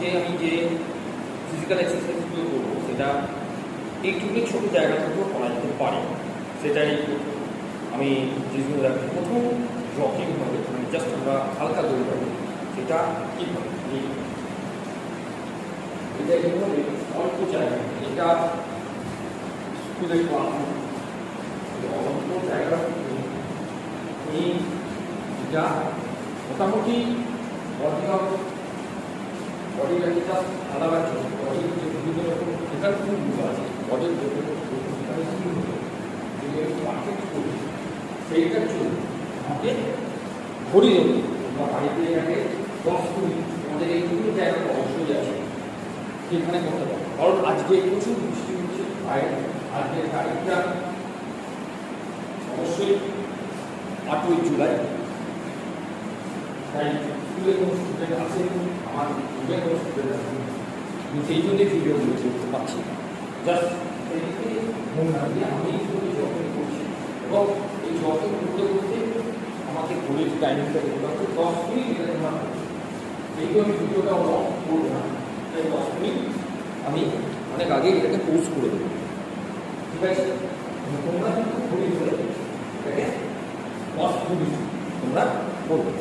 আজকে আমি যে ফিজিক্যাল এক্সারসাইজগুলো করবো সেটা এইটুকু ছোটো জায়গা থেকেও করা যেতে পারে। সেটাই আমি যেগুলো রাখি। প্রথম জগিং হবে, মানে জাস্ট আমরা হালকা দৌড়াবো। সেটা কীভাবে এটা এইভাবে অল্প জায়গা, এটা স্কুলের ক্লাস অল্প জায়গা এই এটা মোটামুটি বডিটাকে জাস্ট আলাদার জন্য বডির যে বিভিন্ন রকম এটার ফুলগুলো আছে বডির পারফেক্ট ফুল সেইটার জন্য আমাকে ঘড়ি দেবো বা বাড়িতে এটাকে 10-20 আমাদের এইটুকু জায়গা অবশ্যই আছে সেখানে করতে পারবো। কারণ আজকে প্রচুর বৃষ্টি হচ্ছে বাইরে, আজকের তারিখটা অবশ্যই 8ই জুলাই। তাই স্কুলে কোনো স্টুডেন্ট আছে, আমার স্কুলে কোনো স্টুডেন্ট আছে, আমি সেই জন্যই ভিডিওগুলো করতে পারছি। জাস্ট এইদিকে মন না দিয়ে আমি শুধু জগিং করছি এবং এই জগিং করতে করতে আমাকে ঘড়ির টাইমিংটা দেখতে হবে 10 মিনিট এখানে না, যেহেতু আমি ভিডিওটা অফ করবো না তাই 10 মিনিট আমি অনেক আগেই এটাকে পোস্ট করে দেবো। ঠিক আছে, তোমরা কিন্তু ঘড়ি ধরে এটাকে 10 মিনিট তোমরা করবে।